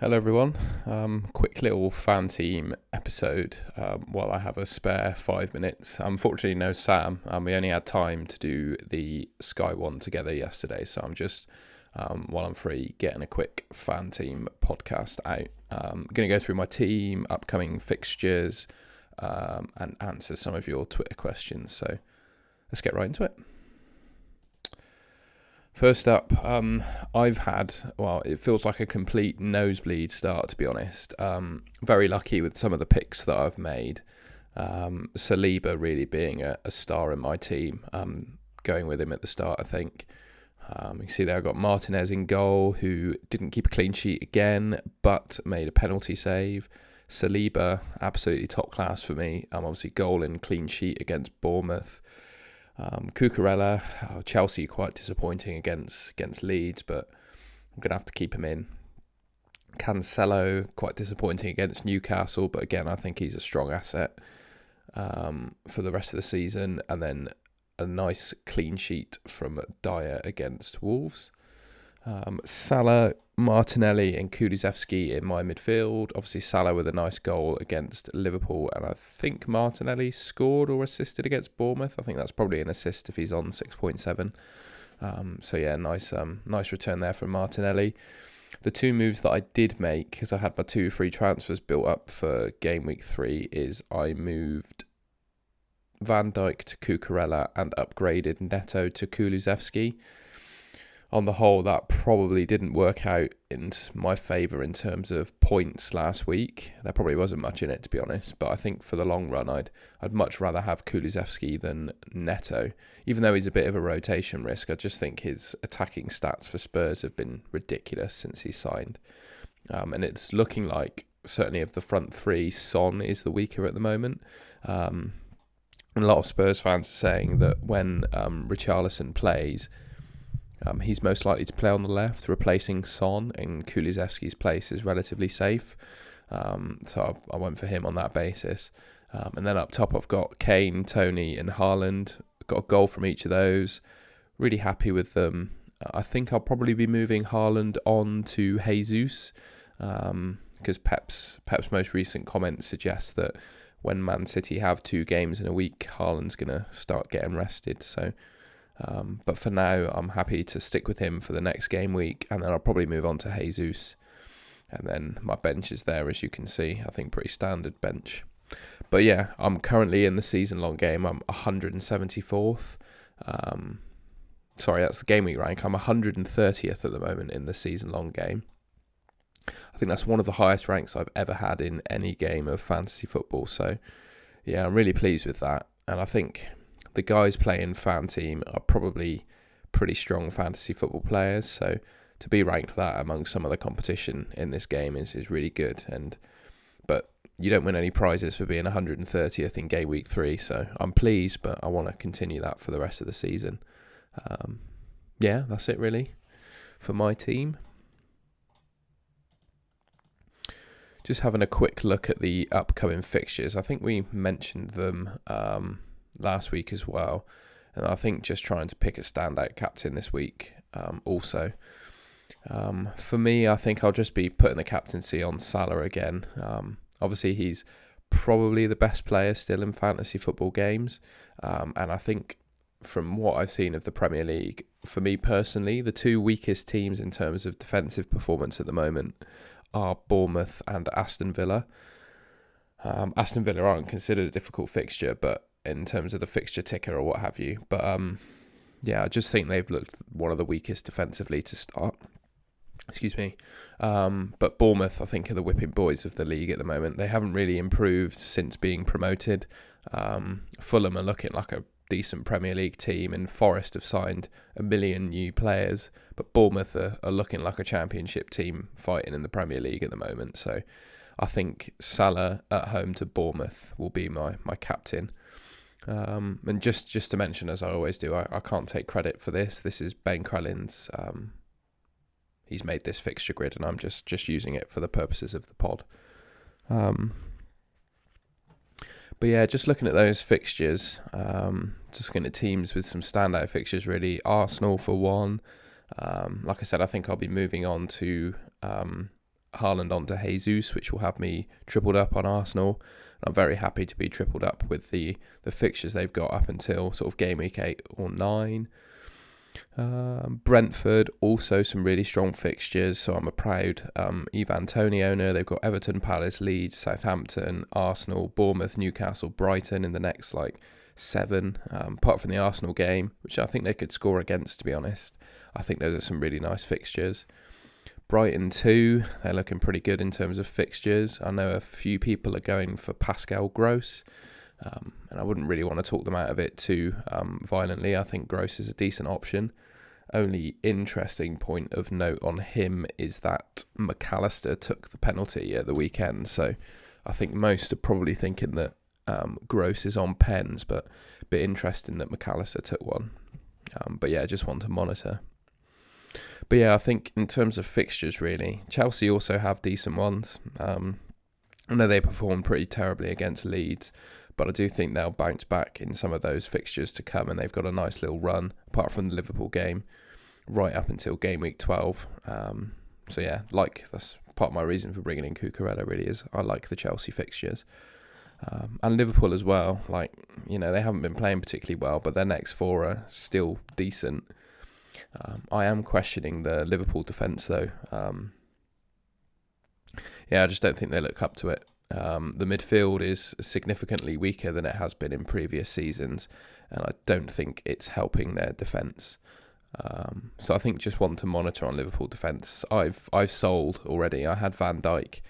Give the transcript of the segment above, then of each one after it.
Hello everyone. Quick little FanTeam episode while I have a spare 5 minutes. Unfortunately, no Sam. We only had time to do the Sky One together yesterday, so I'm just while I'm free getting a quick FanTeam podcast out. Going to go through my team, upcoming fixtures, and answer some of your Twitter questions. So let's get right into it. First up, I've had, it feels like a complete nosebleed start, to be honest. Very lucky with some of the picks that I've made. Saliba really being a star in my team. Going with him at the start, I think. You can see there I've got Martinez in goal, who didn't keep a clean sheet again, but made a penalty save. Saliba, absolutely top class for me. Obviously goal and clean sheet against Bournemouth. Cucurella, Chelsea quite disappointing against Leeds, but I'm going to have to keep him in. Cancelo, quite disappointing against Newcastle, but again, I think he's a strong asset for the rest of the season. And then a nice clean sheet from Dyer against Wolves. Salah, Martinelli and Kulusevski in my midfield. Obviously Salah with a nice goal against Liverpool, and I think Martinelli scored or assisted against Bournemouth. I think that's probably an assist if he's on 6.7. So yeah, nice return there from Martinelli. The two moves that I did make, because I had my 2 free transfers built up for game week 3, is I moved Van Dijk to Cucurella and upgraded Neto to Kulusevski. On the whole, that probably didn't work out in my favour in terms of points last week. There probably wasn't much in it, to be honest. But I think for the long run, I'd much rather have Kulusevski than Neto. Even though he's a bit of a rotation risk, I just think his attacking stats for Spurs have been ridiculous since he signed. And it's looking like, certainly of the front three, Son is the weaker at the moment. And a lot of Spurs fans are saying that when Richarlison plays, he's most likely to play on the left, replacing Son, and Kulusevski's place is relatively safe. So I went for him on that basis. And then up top, I've got Kane, Tony, and Haaland. Got a goal from each of those. Really happy with them. I think I'll probably be moving Haaland on to Jesus, because Pep's most recent comment suggests that when Man City have 2 games in a week, Haaland's going to start getting rested. So. But for now, I'm happy to stick with him for the next game week, and then I'll probably move on to Jesus. And then my bench is there, as you can see. I think pretty standard bench. But yeah, I'm currently in the season-long game. I'm 174th. Sorry, that's the game week rank. I'm 130th at the moment in the season-long game. I think that's one of the highest ranks I've ever had in any game of fantasy football. So yeah, I'm really pleased with that. And I think the guys playing FanTeam are probably pretty strong fantasy football players, so to be ranked that among some of the competition in this game is really good. But you don't win any prizes for being 130th in game week 3, so I'm pleased, but I want to continue that for the rest of the season. Yeah, that's it really for my team. Just having a quick look at the upcoming fixtures. I think we mentioned them last week as well, and I think just trying to pick a standout captain this week also. For me, I think I'll just be putting the captaincy on Salah again. Obviously he's probably the best player still in fantasy football games, and I think from what I've seen of the Premier League, for me personally, the 2 weakest teams in terms of defensive performance at the moment are Bournemouth and Aston Villa. Aston Villa aren't considered a difficult fixture, but in terms of the fixture ticker or what have you. But yeah, I just think they've looked one of the weakest defensively to start. Excuse me. But Bournemouth, I think, are the whipping boys of the league at the moment. They haven't really improved since being promoted. Fulham are looking like a decent Premier League team, and Forest have signed 1 million new players. But Bournemouth are looking like a championship team fighting in the Premier League at the moment. So I think Salah at home to Bournemouth will be my captain. And just to mention, as I always do, I can't take credit for this. This is Ben Crellin's. He's made this fixture grid, and I'm just using it for the purposes of the pod. But yeah, just looking at those fixtures, just looking at teams with some standout fixtures really. Arsenal for one. Like I said, I think I'll be moving on to Haaland onto Jesus, which will have me tripled up on Arsenal. I'm very happy to be tripled up with the fixtures they've got up until sort of game week 8 or 9. Brentford, also some really strong fixtures, so I'm a proud Ivan Toney owner. They've got Everton, Palace, Leeds, Southampton, Arsenal, Bournemouth, Newcastle, Brighton in the next 7, apart from the Arsenal game, which I think they could score against, to be honest. I think those are some really nice fixtures. Brighton 2, they're looking pretty good in terms of fixtures. I know a few people are going for Pascal Gross, and I wouldn't really want to talk them out of it too violently. I think Gross is a decent option. Only interesting point of note on him is that McAllister took the penalty at the weekend, so I think most are probably thinking that Gross is on pens, but a bit interesting that McAllister took one. But yeah, just want to monitor. But yeah, I think in terms of fixtures, really, Chelsea also have decent ones. I know they performed pretty terribly against Leeds, but I do think they'll bounce back in some of those fixtures to come, and they've got a nice little run, apart from the Liverpool game, right up until game week 12. So yeah, that's part of my reason for bringing in Cucurella, really, is I like the Chelsea fixtures. And Liverpool as well, they haven't been playing particularly well, but their next 4 are still decent. I am questioning the Liverpool defence, though. I just don't think they look up to it. The midfield is significantly weaker than it has been in previous seasons, and I don't think it's helping their defence. So I think just one to monitor on Liverpool defence. I've sold already. I had Van Dijk,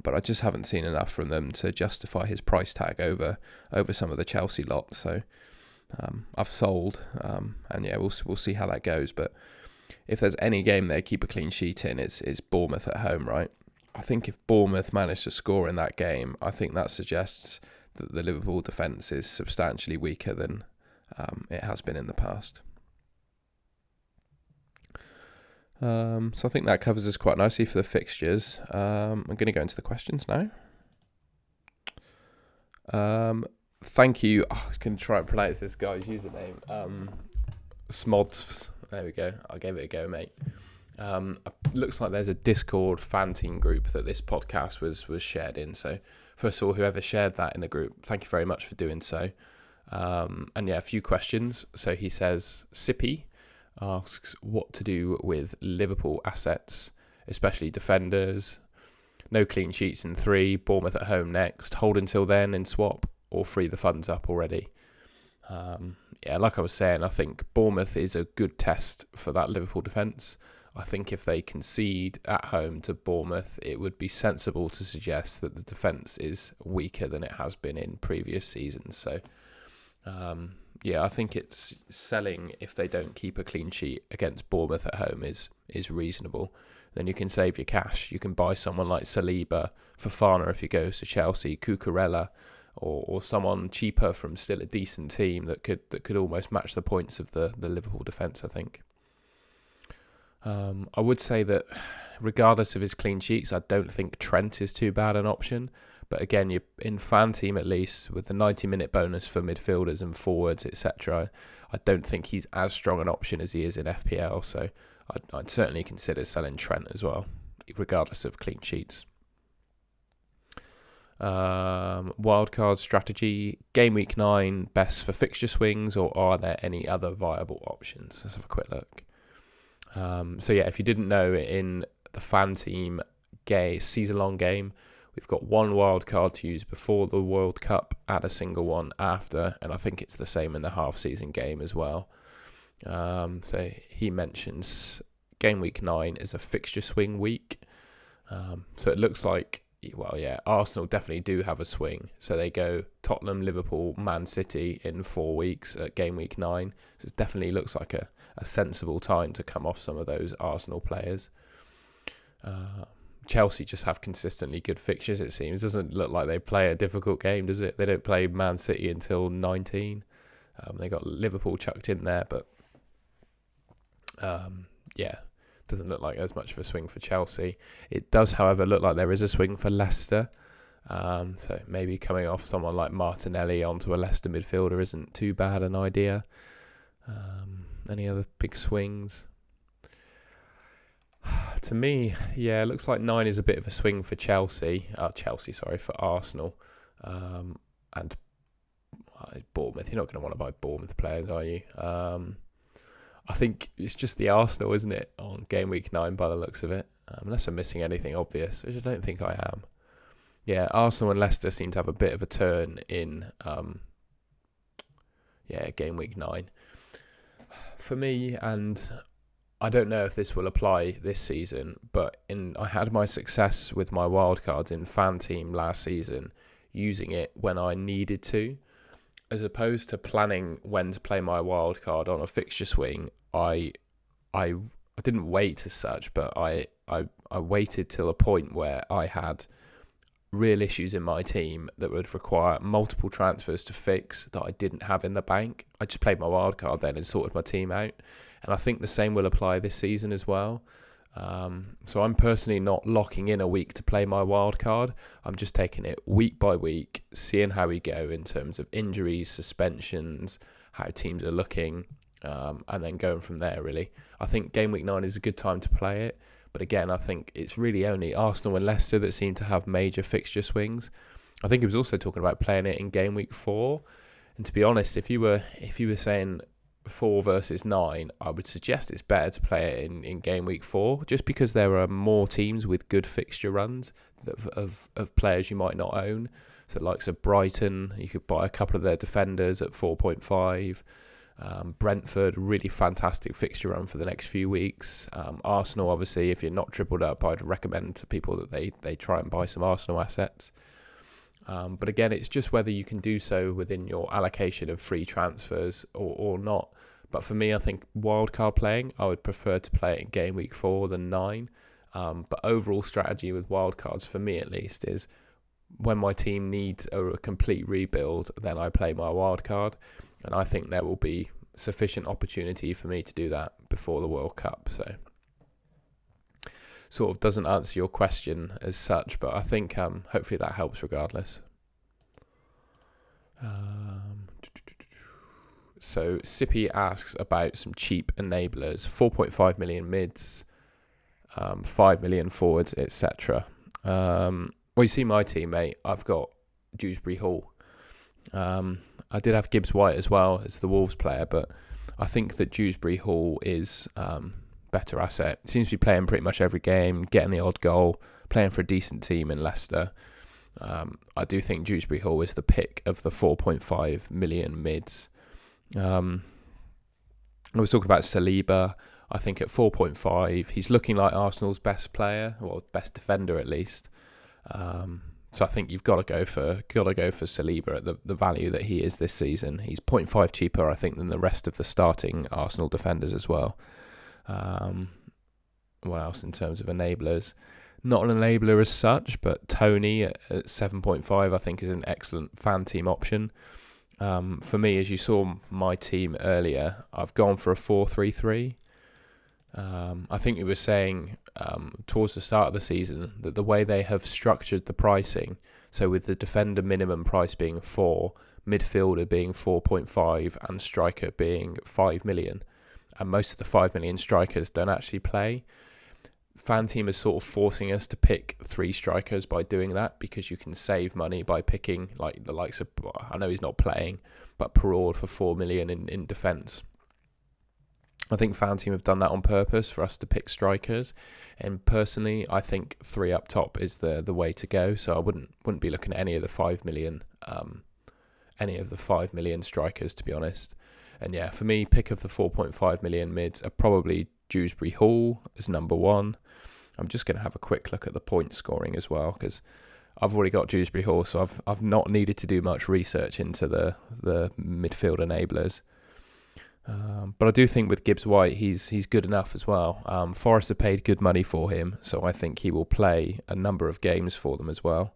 but I just haven't seen enough from them to justify his price tag over some of the Chelsea lot. So I've sold, and yeah, we'll see how that goes. But if there's any game they keep a clean sheet in, it's Bournemouth at home, right? I think if Bournemouth manage to score in that game, I think that suggests that the Liverpool defence is substantially weaker than it has been in the past. So I think that covers us quite nicely for the fixtures. I'm going to go into the questions now. Thank you. I can try and pronounce this guy's username. Smods. There we go. I gave it a go, mate. Looks like there's a Discord FanTeam group that this podcast was shared in. So first of all, whoever shared that in the group, thank you very much for doing so. And yeah, a few questions. So he says, Sippy asks what to do with Liverpool assets, especially defenders. No clean sheets in 3, Bournemouth at home next. Hold until then in swap, or free the funds up already. Like I was saying, I think Bournemouth is a good test for that Liverpool defence. I think if they concede at home to Bournemouth, it would be sensible to suggest that the defence is weaker than it has been in previous seasons. So, I think it's selling if they don't keep a clean sheet against Bournemouth at home is reasonable. Then you can save your cash. You can buy someone like Saliba, Fofana if he goes to Chelsea, Cucurella, or someone cheaper from still a decent team that could almost match the points of the Liverpool defence, I think. I would say that regardless of his clean sheets, I don't think Trent is too bad an option. But again, you're in FanTeam at least, with the 90-minute bonus for midfielders and forwards, etc. I don't think he's as strong an option as he is in FPL. So I'd certainly consider selling Trent as well, regardless of clean sheets. Wildcard strategy, game week 9 best for fixture swings, or are there any other viable options? Let's have a quick look. If you didn't know, in the FanTeam season-long game, we've got one wild card to use before the World Cup and a single one after, and I think it's the same in the half-season game as well. So he mentions game week 9 is a fixture swing week. So it looks like, Arsenal definitely do have a swing. So they go Tottenham, Liverpool, Man City in 4 weeks at game week 9. So it definitely looks like a sensible time to come off some of those Arsenal players. Chelsea just have consistently good fixtures, it seems. It doesn't look like they play a difficult game, does it? They don't play Man City until 19. They got Liverpool chucked in there, but doesn't look like there's much of a swing for Chelsea. It does, however, look like there is a swing for Leicester. So maybe coming off someone like Martinelli onto a Leicester midfielder isn't too bad an idea. Any other big swings? To me, yeah, it looks like 9 is a bit of a swing for for Arsenal, and Bournemouth. You're not going to want to buy Bournemouth players, are you? I think it's just the Arsenal, isn't it, on game week 9 by the looks of it, unless I'm missing anything obvious, which I don't think I am. Yeah, Arsenal and Leicester seem to have a bit of a turn in game week 9. For me, and I don't know if this will apply this season, but I had my success with my wildcards in FanTeam last season using it when I needed to. As opposed to planning when to play my wildcard on a fixture swing, I didn't wait as such, but I waited till a point where I had real issues in my team that would require multiple transfers to fix that I didn't have in the bank. I just played my wildcard then and sorted my team out. And I think the same will apply this season as well. So I'm personally not locking in a week to play my wild card. I'm just taking it week by week, seeing how we go in terms of injuries, suspensions, how teams are looking, and then going from there, really. I think game week 9 is a good time to play it. But again, I think it's really only Arsenal and Leicester that seem to have major fixture swings. I think he was also talking about playing it in game week 4. And to be honest, if you were saying 4 versus 9, I would suggest it's better to play it in game week 4, just because there are more teams with good fixture runs of players you might not own. So likes of Brighton, you could buy a couple of their defenders at 4.5. Brentford, really fantastic fixture run for the next few weeks. Arsenal, obviously, if you're not tripled up, I'd recommend to people that they try and buy some Arsenal assets. But again, it's just whether you can do so within your allocation of free transfers or not. But for me, I think wildcard playing, I would prefer to play it in game week 4 than 9. But overall strategy with wildcards, for me at least, is when my team needs a complete rebuild, then I play my wildcard. And I think there will be sufficient opportunity for me to do that before the World Cup. So sort of doesn't answer your question as such, but I think hopefully that helps regardless. So Sippy asks about some cheap enablers, 4.5 million mids, 5 million forwards, etc. Well, you see my team, mate. I've got Dewsbury Hall. I did have Gibbs White as well as the Wolves player, but I think that Dewsbury Hall is better asset. Seems to be playing pretty much every game, getting the odd goal, playing for a decent team in Leicester. I do think Dewsbury Hall is the pick of the 4.5 million mids. I was talking about Saliba. I think at 4.5, he's looking like Arsenal's best player, or best defender at least. So I think you've got to go for Saliba at the value that he is this season. He's 0.5 cheaper, I think, than the rest of the starting Arsenal defenders as well. What else in terms of enablers? Not an enabler as such, but Tony at 7.5 I think is an excellent fan team option. For me, as you saw my team earlier, I've gone for a 4-3-3. I think we were saying towards the start of the season that the way they have structured the pricing, so with the defender minimum price being 4, midfielder being 4.5 and striker being 5 million, and most of the 5 million strikers don't actually play. FanTeam is sort of forcing us to pick 3 strikers by doing that, because you can save money by picking like the likes of, I know he's not playing, but Perraud for 4 million in defence. I think FanTeam have done that on purpose for us to pick strikers, and personally, I think 3 up top is the way to go. So I wouldn't be looking at any of the 5 million strikers, to be honest. And yeah, for me, pick of the 4.5 million mids are probably Dewsbury Hall as number 1. I'm just going to have a quick look at the point scoring as well, because I've already got Dewsbury Hall, so I've not needed to do much research into the midfield enablers. But I do think with Gibbs White, he's good enough as well. Forest have paid good money for him, so I think he will play a number of games for them as well.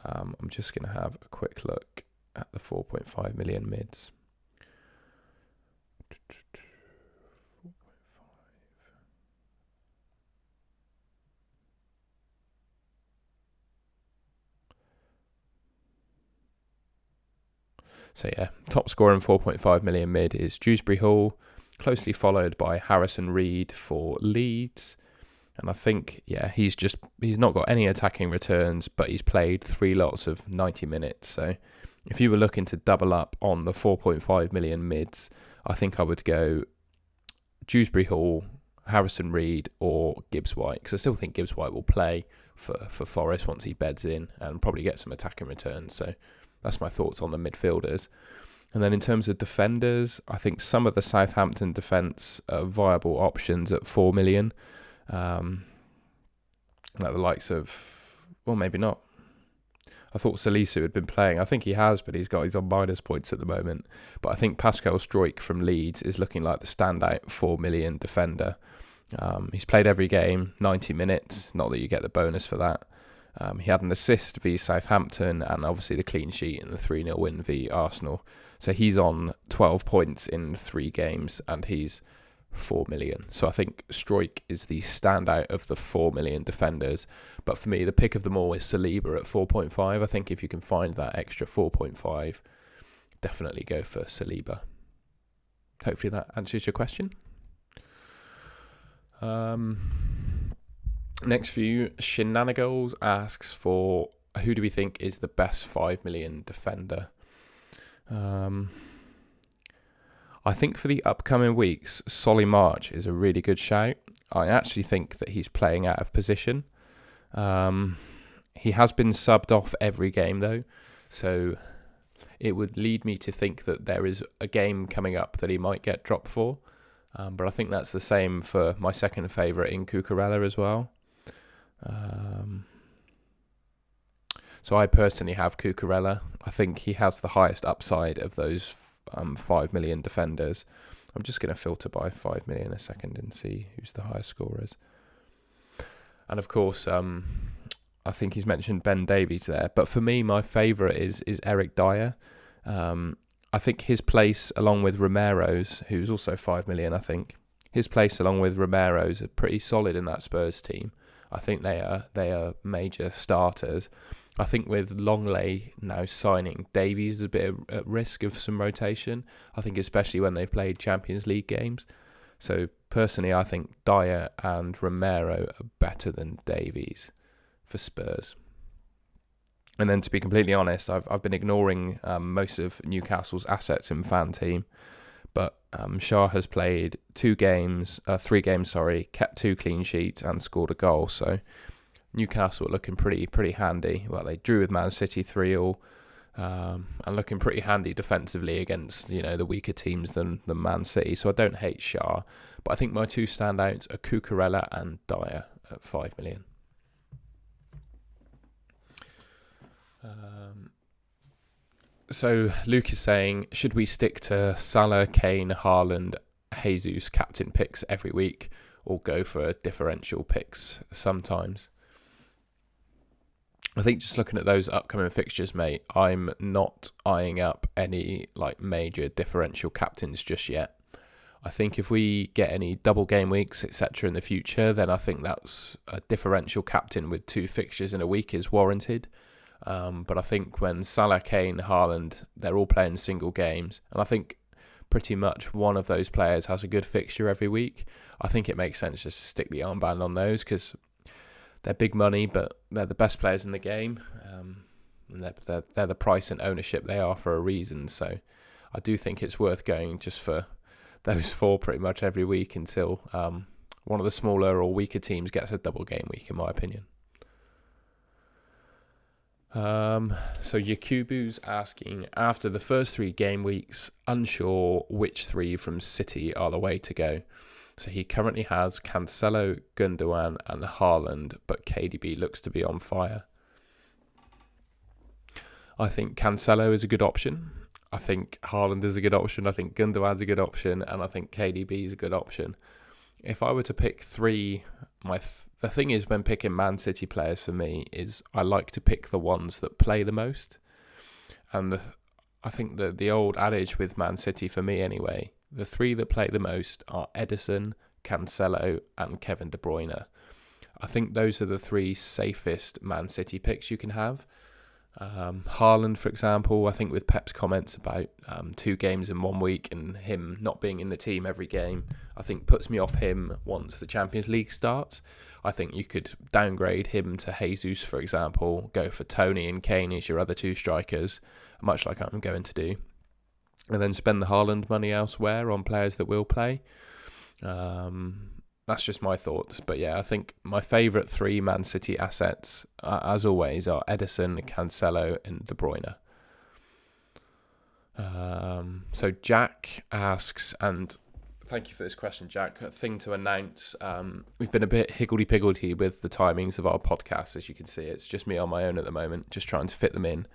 I'm just going to have a quick look at the 4.5 million mids. So yeah, top scorer in 4.5 million mid is Dewsbury Hall, closely followed by Harrison Reed for Leeds. And I think, he's not got any attacking returns, but he's played 3 lots of 90 minutes. So if you were looking to double up on the 4.5 million mids, I think I would go Dewsbury Hall, Harrison Reed or Gibbs White, because I still think Gibbs White will play for Forest once he beds in and probably get some attacking returns. So that's my thoughts on the midfielders. And then in terms of defenders, I think some of the Southampton defence are viable options at 4 million. Like the likes of, well, maybe not. I thought Salisu had been playing. I think he has, but he's on minus points at the moment. But I think Pascal Struijk from Leeds is looking like the standout 4 million defender. He's played every game, 90 minutes. Not that you get the bonus for that. He had an assist via Southampton and obviously the clean sheet and the 3-0 win via Arsenal. So he's on 12 points in 3 games and he's 4 million. So I think Struijk is the standout of the 4 million defenders. But for me, the pick of them all is Saliba at 4.5. I think if you can find that extra 4.5, definitely go for Saliba. Hopefully that answers your question. Next for you, Shenanigans asks for who do we think is the best 5 million defender? I think for the upcoming weeks, Solly March is a really good shout. I actually think that he's playing out of position. He has been subbed off every game though, so it would lead me to think that there is a game coming up that he might get dropped for. But I think that's the same for my second favourite in Cucurella as well. So I personally have Cucurella. I think he has the highest upside of those 5 million defenders. I'm just going to filter by 5 million a second and see who's the highest scorers. And of course, I think he's mentioned Ben Davies there. But for me, my favourite is Eric Dyer. I think his place, along with Romero's, who's also 5 million, I think, his place along with Romero's are pretty solid in that Spurs team. I think they are major starters. I think with Longley now signing, Davies is a bit at risk of some rotation. I think especially when they've played Champions League games. So personally, I think Dyer and Romero are better than Davies for Spurs. And then to be completely honest, I've been ignoring most of Newcastle's assets in FanTeam. But Shah has played 3 games, kept 2 clean sheets and scored a goal. So Newcastle are looking pretty handy. Well, they drew with Man City 3-3, and looking pretty handy defensively against the weaker teams than Man City. So I don't hate Shah, but I think my 2 standouts are Cucurella and Dyer at 5 million. So Luke is saying, should we stick to Salah, Kane, Haaland, Jesus captain picks every week, or go for differential picks sometimes? I think just looking at those upcoming fixtures, mate, I'm not eyeing up any major differential captains just yet. I think if we get any double game weeks, etc. in the future, then I think that's a differential captain with 2 fixtures in a week is warranted. But I think when Salah, Kane, Haaland, they're all playing single games, and I think pretty much one of those players has a good fixture every week, I think it makes sense just to stick the armband on those because they're big money, but they're the best players in the game. And they're the price and ownership they are for a reason. So I do think it's worth going just for those 4 pretty much every week until one of the smaller or weaker teams gets a double game week, in my opinion. So Yakubu's asking, after the first 3 game weeks, unsure which 3 from City are the way to go. So he currently has Cancelo, Gundogan and Haaland, but KDB looks to be on fire. I think Cancelo is a good option. I think Haaland is a good option. I think Gundogan's a good option. And I think KDB is a good option. If I were to pick 3, the thing is when picking Man City players for me is I like to pick the ones that play the most. And I think the old adage with Man City for me anyway, the 3 that play the most are Edison, Cancelo and Kevin De Bruyne. I think those are the 3 safest Man City picks you can have. Haaland, for example, I think with Pep's comments about 2 games in 1 week and him not being in the team every game, I think puts me off him once the Champions League starts. I think you could downgrade him to Jesus, for example, go for Tony and Kane as your other 2 strikers, much like I'm going to do, and then spend the Haaland money elsewhere on players that will play. That's just my thoughts. But yeah, I think my favourite 3 Man City assets, as always, are Ederson, Cancelo and De Bruyne. So Jack asks, and thank you for this question, Jack. A thing to announce. We've been a bit higgledy-piggledy with the timings of our podcast, as you can see. It's just me on my own at the moment, just trying to fit them in.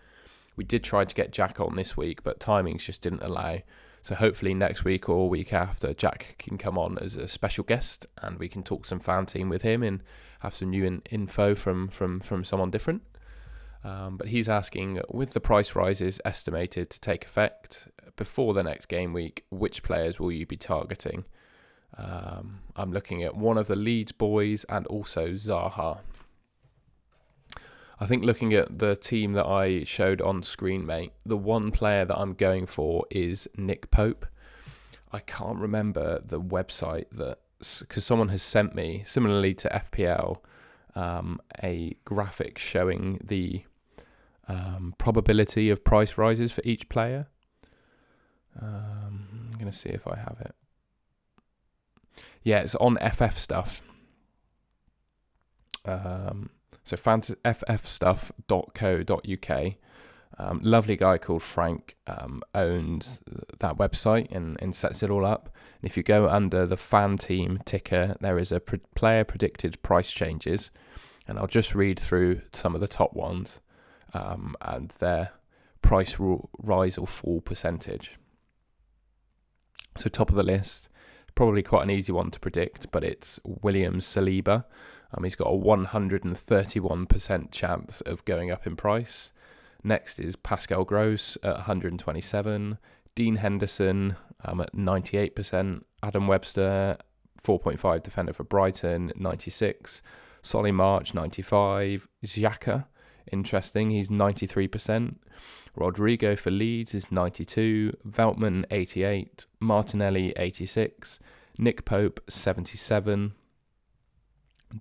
We did try to get Jack on this week, but timings just didn't allow. So hopefully next week or week after, Jack can come on as a special guest and we can talk some FanTeam with him and have some new info from someone different. But he's asking, with the price rises estimated to take effect before the next game week, which players will you be targeting? I'm looking at one of the Leeds boys and also Zaha. I think looking at the team that I showed on screen, mate, the one player that I'm going for is Nick Pope. I can't remember the website because someone has sent me, similarly to FPL, a graphic showing the probability of price rises for each player. I'm going to see if I have it. Yeah, it's on FF stuff. So ffstuff.co.uk. Lovely guy called Frank owns that website and sets it all up. And if you go under the FanTeam ticker, there is a player predicted price changes. And I'll just read through some of the top ones and their price rise or fall percentage. So top of the list, probably quite an easy one to predict, but it's William Saliba. He's got a 131% chance of going up in price. Next is Pascal Gross at 127. Dean Henderson at 98%. Adam Webster, 4.5 defender for Brighton, 96. Solly March, 95. Xhaka, interesting, he's 93%. Rodrigo for Leeds is 92. Veltman, 88. Martinelli, 86. Nick Pope, 77.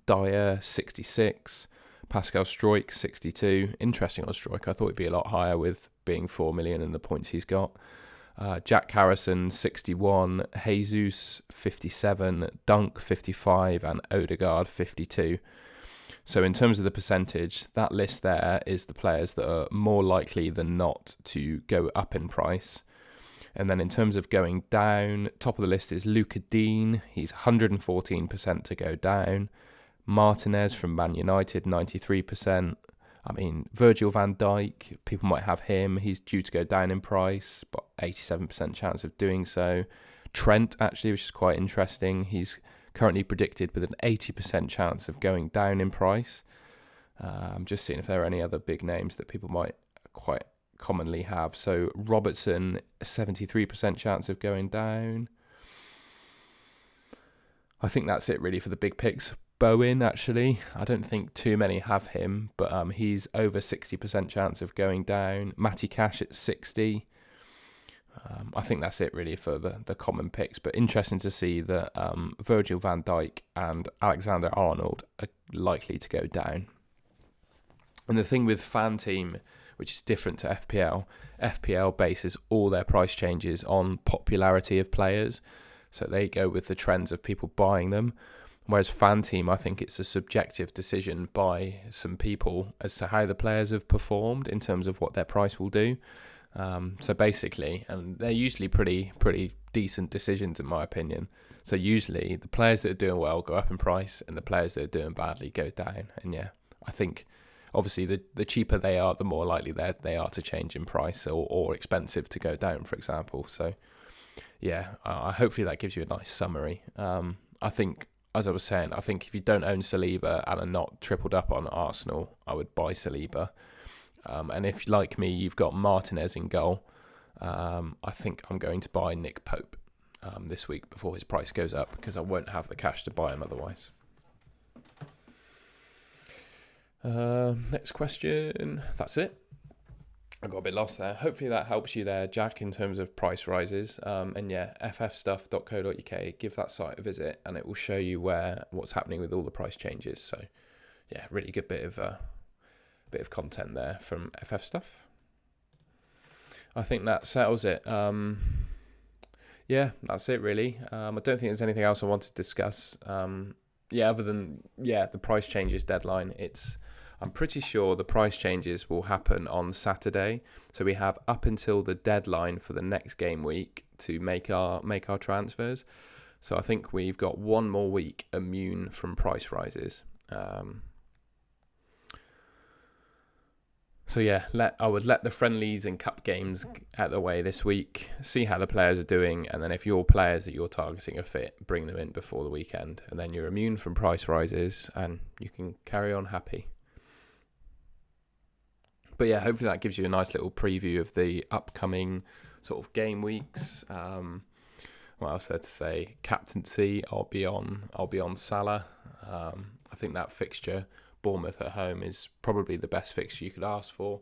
Dyer, 66. Pascal Struijk, 62. Interesting on Struijk. I thought he'd be a lot higher with being 4 million and the points he's got. Jack Harrison, 61. Jesus, 57. Dunk, 55. And Odegaard, 52. So in terms of the percentage, that list there is the players that are more likely than not to go up in price. And then in terms of going down, top of the list is Luca Dean. He's 114% to go down. Martinez from Man United, 93%. I mean, Virgil van Dijk, people might have him. He's due to go down in price, but 87% chance of doing so. Trent, actually, which is quite interesting. He's currently predicted with an 80% chance of going down in price. I'm just seeing if there are any other big names that people might quite commonly have. So Robertson, 73% chance of going down. I think that's it really for the big picks. Bowen, actually, I don't think too many have him, but he's over 60% chance of going down. Matty Cash at 60. I think that's it really for the common picks, but interesting to see that Virgil van Dijk and Alexander Arnold are likely to go down. And the thing with FanTeam, which is different to FPL bases all their price changes on popularity of players. So they go with the trends of people buying them. Whereas FanTeam, I think it's a subjective decision by some people as to how the players have performed in terms of what their price will do. So basically, and they're usually pretty decent decisions in my opinion. So usually the players that are doing well go up in price and the players that are doing badly go down. And yeah, I think obviously the cheaper they are, the more likely they are to change in price or expensive to go down, for example. So yeah, hopefully that gives you a nice summary. I think, as I was saying, I think if you don't own Saliba and are not tripled up on Arsenal, I would buy Saliba. And if, like me, you've got Martinez in goal, I think I'm going to buy Nick Pope this week before his price goes up because I won't have the cash to buy him otherwise. Next question. That's it. I got a bit lost there. Hopefully that helps you there, Jack, in terms of price rises. And yeah, ffstuff.co.uk. Give that site a visit, and it will show you what's happening with all the price changes. So yeah, really good bit of content there from FF Stuff. I think that settles it. Yeah, that's it really. I don't think there's anything else I want to discuss. Other than the price changes deadline. I'm pretty sure the price changes will happen on Saturday. So we have up until the deadline for the next game week to make our transfers. So I think we've got one more week immune from price rises. So yeah, I would let the friendlies and cup games out of the way this week, see how the players are doing, and then if your players that you're targeting are fit, bring them in before the weekend, and then you're immune from price rises and you can carry on happy. But yeah, hopefully that gives you a nice little preview of the upcoming sort of game weeks. What else there to say? Captaincy, I'll be on Salah. I think that fixture, Bournemouth at home, is probably the best fixture you could ask for.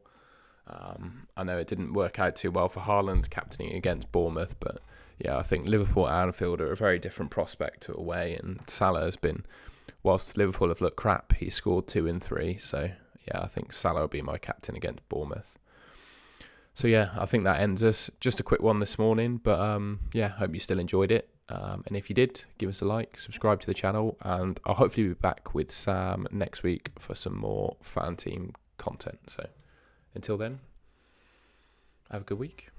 I know it didn't work out too well for Haaland captaining against Bournemouth, but yeah, I think Liverpool at Anfield are a very different prospect to away, and Salah has been, whilst Liverpool have looked crap, he scored 2 in 3, so yeah, I think Salah will be my captain against Bournemouth. So yeah, I think that ends us. Just a quick one this morning, but hope you still enjoyed it. And if you did, give us a like, subscribe to the channel, and I'll hopefully be back with Sam next week for some more FanTeam content. So until then, have a good week.